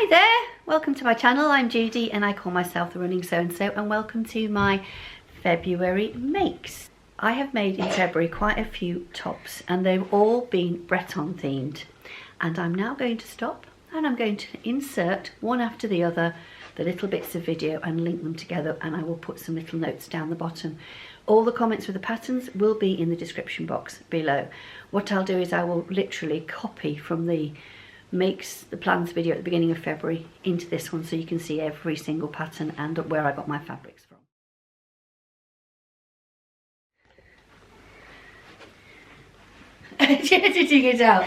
Hi there, welcome to my channel. I'm Judy and I call myself the Running So-and-so, and welcome to my February makes. I have made in February quite a few tops and they've all been Breton themed, and I'm now going to stop and I'm going to insert one after the other the little bits of video and link them together, and I will put some little notes down the bottom. All the comments with the patterns will be in the description box below. What I'll do is I will literally copy from the makes the plans video at the beginning of February into this one, so you can see every single pattern and where I got my fabrics from. Editing it out.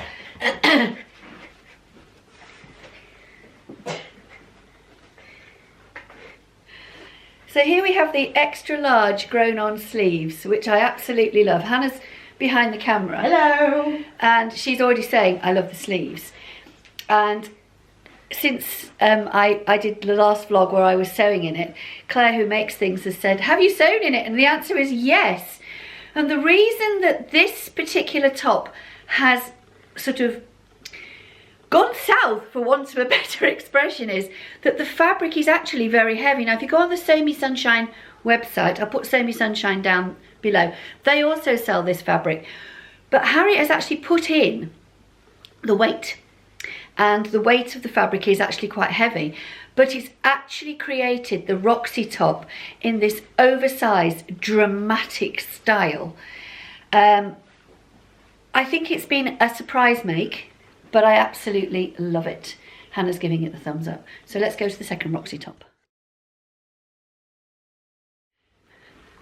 So here we have the extra large grown on sleeves, which I absolutely love. Hannah's behind the camera. Hello. And she's already saying I love the sleeves. And since I did the last vlog where I was sewing in it, Claire, who makes things, has said, have you sewn in it? And the answer is yes. And the reason that this particular top has sort of gone south, for want of a better expression, is that the fabric is actually very heavy. Now if you go on the Sew Me Sunshine website, I'll put Sew Me Sunshine down below, they also sell this fabric. But Harriet has actually put in the weight, and the weight of the fabric is actually quite heavy, but it's actually created the Roxy top in this oversized dramatic style. I think it's been a surprise make, but I absolutely love it. Hannah's giving it the thumbs up. So let's go to the second Roxy top.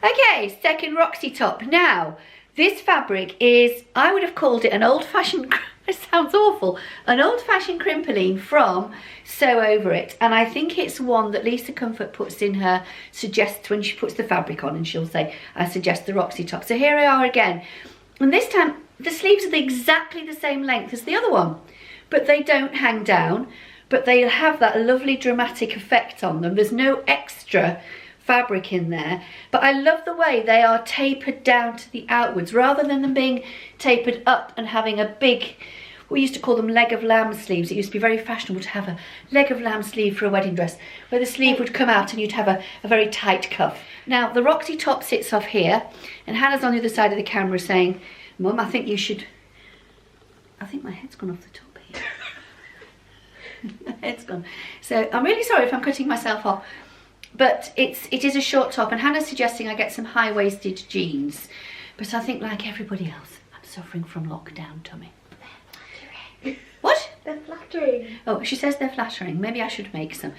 Okay, second Roxy top. Now, this fabric is, I would have called it an old-fashioned, it sounds awful, an old-fashioned crimpline from Sew Over It. And I think it's one that Lisa Comfort puts in her, suggests when she puts the fabric on, and she'll say, I suggest the Roxy top. So here we are again. And this time, the sleeves are exactly the same length as the other one, but they don't hang down, but they have that lovely dramatic effect on them. There's no extra fabric in there, but I love the way they are tapered down to the outwards rather than them being tapered up and having a big, we used to call them leg of lamb sleeves. It used to be very fashionable to have a leg of lamb sleeve for a wedding dress, where the sleeve would come out and you'd have a very tight cuff. Now the Roxy top sits off here, and Hannah's on the other side of the camera saying, Mum, I think you should, I think my head's gone off the top here. My head's gone. So I'm really sorry if I'm cutting myself off. But it is a short top, and Hannah's suggesting I get some high-waisted jeans. But I think, like everybody else, I'm suffering from lockdown tummy. What? They're flattering. Oh, she says they're flattering. Maybe I should make some.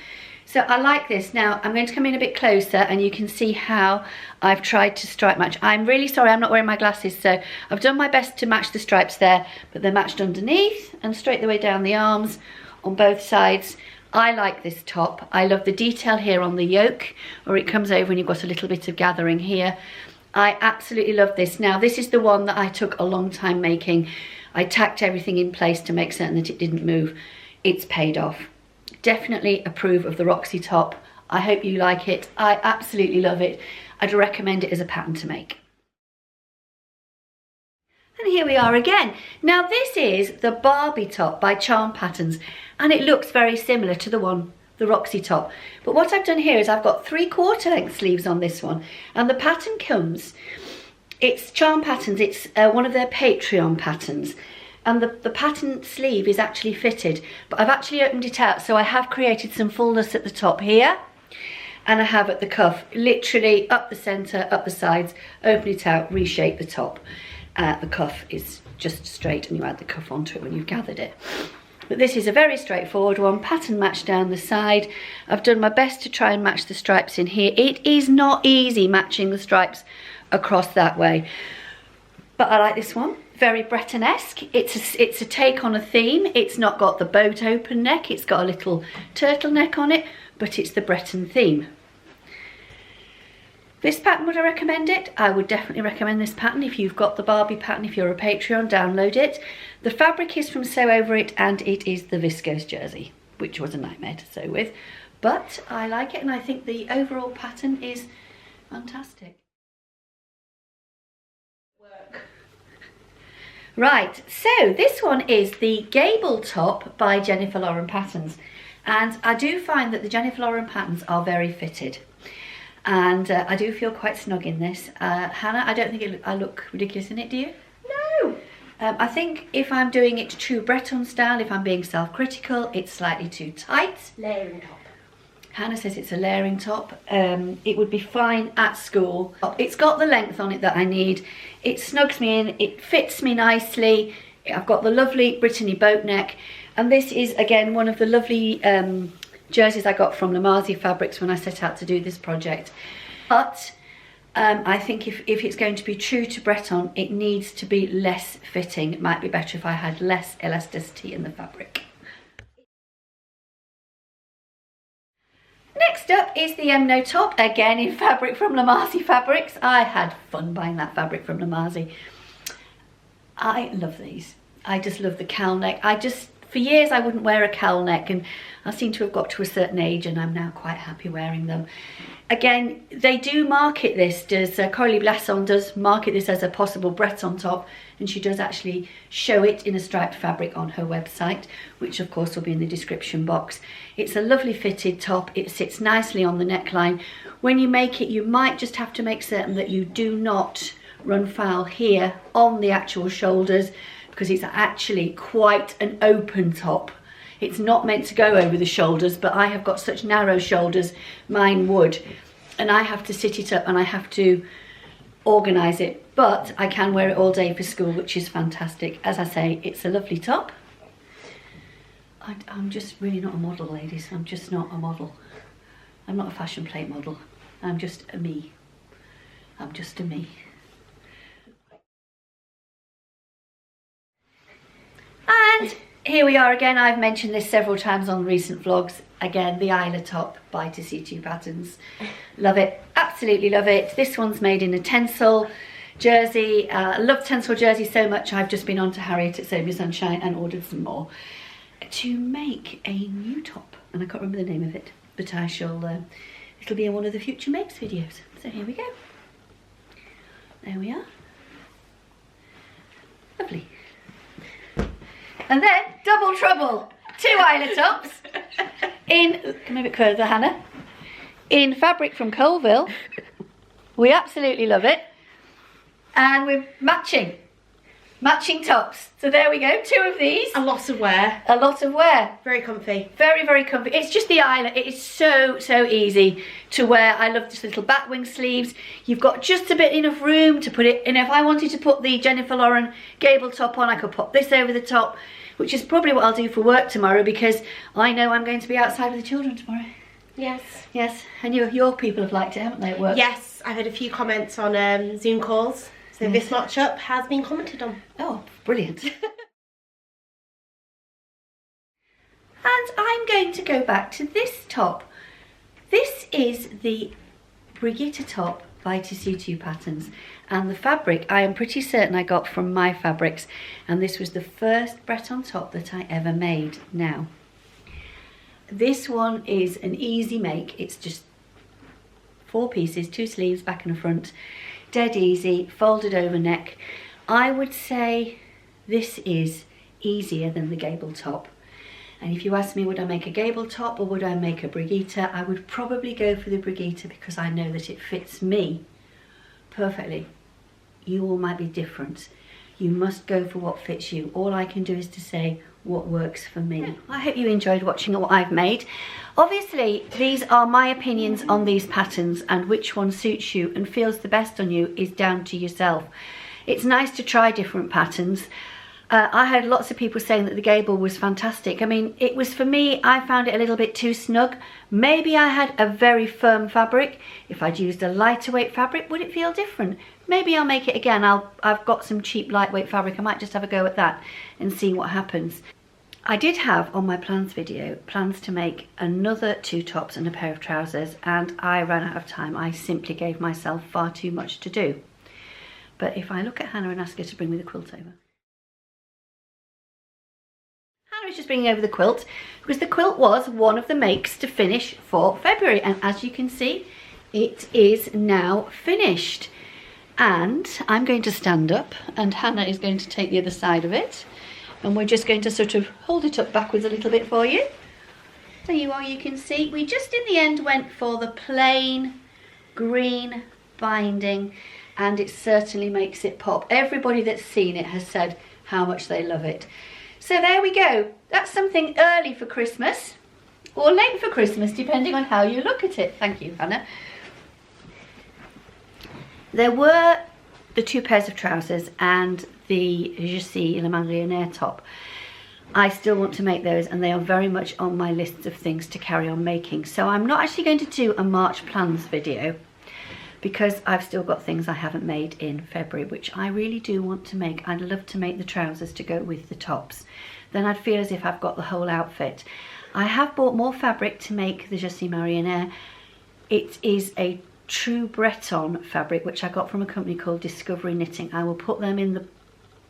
So I like this. Now I'm going to come in a bit closer and you can see how I've tried to stripe match. I'm really sorry I'm not wearing my glasses, so I've done my best to match the stripes there, but they're matched underneath and straight the way down the arms on both sides. I like this top. I love the detail here on the yoke, or it comes over and you've got a little bit of gathering here. I absolutely love this. Now this is the one that I took a long time making. I tacked everything in place to make certain that it didn't move. It's paid off. Definitely approve of the Roxy top. I hope you like it. I absolutely love it. I'd recommend it as a pattern to make. And here we are again. Now this is the Barbie top by Charm Patterns, and it looks very similar to the one, the Roxy top. But what I've done here is I've got 3/4 length sleeves on this one, and the pattern comes, it's Charm Patterns, it's one of their Patreon patterns. And the pattern sleeve is actually fitted, but I've actually opened it out, so I have created some fullness at the top here, and I have at the cuff, literally up the centre, up the sides, open it out, reshape the top. The cuff is just straight, and you add the cuff onto it when you've gathered it. But this is a very straightforward one, pattern match down the side. I've done my best to try and match the stripes in here. It is not easy matching the stripes across that way, but I like this one. Very Breton-esque. It's a take on a theme. It's not got the boat open neck, it's got a little turtleneck on it, but it's the Breton theme. This pattern, would I recommend it? I would definitely recommend this pattern. If you've got the Barbie pattern, if you're a Patreon, download it. The fabric is from Sew Over It, and it is the viscose jersey, which was a nightmare to sew with. But I like it, and I think the overall pattern is fantastic. Right, so this one is the Gable top by Jennifer Lauren Patterns. And I do find that the Jennifer Lauren patterns are very fitted. And I do feel quite snug in this. Hannah, I don't think I look ridiculous in it, do you? No. I think if I'm doing it true Breton style, if I'm being self-critical, it's slightly too tight. Layering top. Hannah says it's a layering top. It would be fine at school. It's got the length on it that I need. It snugs me in, it fits me nicely. I've got the lovely Brittany boat neck. And this is, again, one of the lovely jerseys I got from Lamazi Fabrics when I set out to do this project. But I think if it's going to be true to Breton, it needs to be less fitting. It might be better if I had less elasticity in the fabric. Next up is the Emno top, again in fabric from Lamazi Fabrics. I had fun buying that fabric from Lamazi. I love these. I just love the cowl neck. For years I wouldn't wear a cowl neck, and I seem to have got to a certain age and I'm now quite happy wearing them. Again, they do market this, Coralie Blasson does market this as a possible Breton top, and she does actually show it in a striped fabric on her website, which of course will be in the description box. It's a lovely fitted top, it sits nicely on the neckline. When you make it, you might just have to make certain that you do not run foul here on the actual shoulders, because it's actually quite an open top. It's not meant to go over the shoulders, but I have got such narrow shoulders, mine would, and I have to sit it up and I have to organise it. But I can wear it all day for school, which is fantastic. As I say, it's a lovely top. I'm just really not a model, ladies. I'm just not a model. I'm not a fashion plate model. I'm just a me. I'm just a me. And here we are again. I've mentioned this several times on recent vlogs. Again, the Isla top by TC2 Patterns. Love it, absolutely love it. This one's made in a tencel jersey. I love tencel jersey so much, I've just been on to Harriet at Sober Sunshine and ordered some more to make a new top. And I can't remember the name of it, but I shall, it'll be in one of the future makes videos. So here we go. There we are. Lovely. And then, double trouble, 2 Isla tops in, come a bit further, Hannah, in fabric from Colville. We absolutely love it. And we're matching tops. So there we go, 2 of these. A lot of wear. A lot of wear. Very comfy. Very, very comfy. It's just the Isla, it is so, so easy to wear. I love just little back wing sleeves. You've got just a bit enough room to put it in. If I wanted to put the Jennifer Lauren Gable top on, I could pop this over the top, which is probably what I'll do for work tomorrow, because I know I'm going to be outside with the children tomorrow. Yes. Yes, and your people have liked it, haven't they, at work? Yes, I've had a few comments on Zoom calls, so yes. This match-up has been commented on. Oh, brilliant. And I'm going to go back to this top. This is the Brigitte top by TC2 Patterns, and the fabric I am pretty certain I got from My Fabrics, and this was the first Breton top that I ever made. Now, this one is an easy make. It's just 4 pieces, 2 sleeves, back and a front, dead easy, folded over neck. I would say this is easier than the Gable top. And if you ask me, would I make a Gable top or would I make a Brigitte, I would probably go for the Brigitte, because I know that it fits me perfectly. You all might be different. You must go for what fits you. All I can do is to say what works for me. Yeah. I hope you enjoyed watching what I've made. Obviously, these are my opinions on these patterns, and which one suits you and feels the best on you is down to yourself. It's nice to try different patterns. I had lots of people saying that the Gable was fantastic. I mean, it was, for me, I found it a little bit too snug. Maybe I had a very firm fabric. If I'd used a lighter weight fabric, would it feel different? Maybe I'll make it again. I've got some cheap lightweight fabric. I might just have a go at that and see what happens. I did have on my plans video plans to make another 2 tops and a pair of trousers, and I ran out of time. I simply gave myself far too much to do. But if I look at Hannah and ask her to bring me the quilt over. Hannah is just bringing over the quilt, because the quilt was one of the makes to finish for February, and as you can see, it is now finished. And I'm going to stand up and Hannah is going to take the other side of it, and we're just going to sort of hold it up backwards a little bit for you. So you can see, we just in the end went for the plain green binding, and it certainly makes it pop. Everybody that's seen it has said how much they love it. So there we go. That's something early for Christmas, or late for Christmas, depending on how you look at it. Thank you, Hannah. There were the 2 pairs of trousers and the Judi Le Marionnaire top. I still want to make those, and they are very much on my list of things to carry on making. So I'm not actually going to do a March plans video, because I've still got things I haven't made in February, which I really do want to make. I'd love to make the trousers to go with the tops. Then I'd feel as if I've got the whole outfit. I have bought more fabric to make the Judi Marionnaire. It is a true Breton fabric, which I got from a company called Discovery Knitting. I will put them in the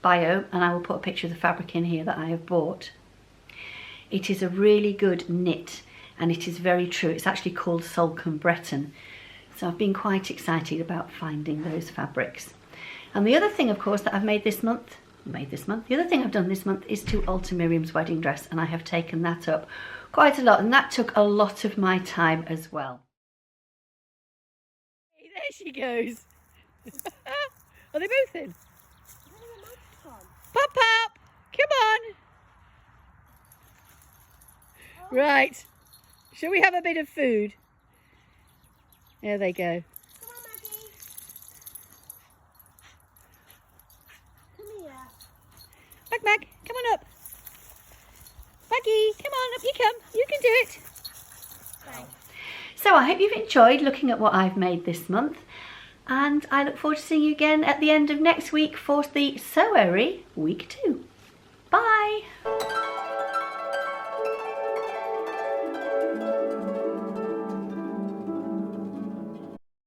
bio, and I will put a picture of the fabric in here that I have bought. It is a really good knit, and it is very true. It's actually called Salcombe Breton. So I've been quite excited about finding those fabrics. And the other thing, of course, that I've made this month, the other thing I've done this month is to alter Miriam's wedding dress, and I have taken that up quite a lot, and that took a lot of my time as well. Hey, there she goes. Are they both in? Pop, pop, come on. Oh. Right, shall we have a bit of food? There they go. Come on, Maggie. Come here. Mag, come on up. Maggie, come on up, you come. You can do it. Thanks. So I hope you've enjoyed looking at what I've made this month. And I look forward to seeing you again at the end of next week for the Sewery week 2. Bye.